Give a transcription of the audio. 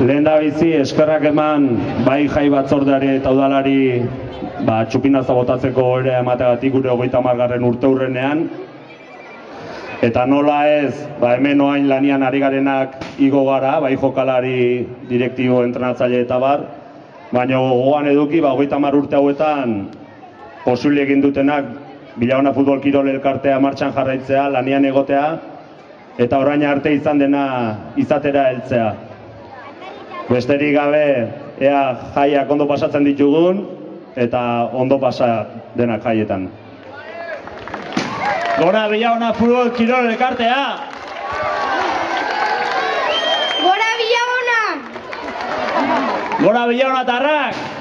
Lehen da bizi, eskerrak eman bai jai batzordeari eta udalari txupinaza botatzeko ere emategatik gure 30. urte hurrenean. Eta nola ez, hemen oain lanian ari garenak igo gara, bai jokalari, direktibo, entrenatzaile eta bar, baina gogoan eduki, 30 urte hauetan posible egin dutenak Bilabona Futbol Kirol Elkartea martxan jarraitzea, lanian egotea, eta orain arte izan dena izatera heltzea. Besterik gabe, ea jaiak ondo pasatzen ditugun, eta ondo pasa denak jaietan. Gora Bilabona Futbol Kirol Elkartea! Gora Bilabona! Gora Bilabona tarrak!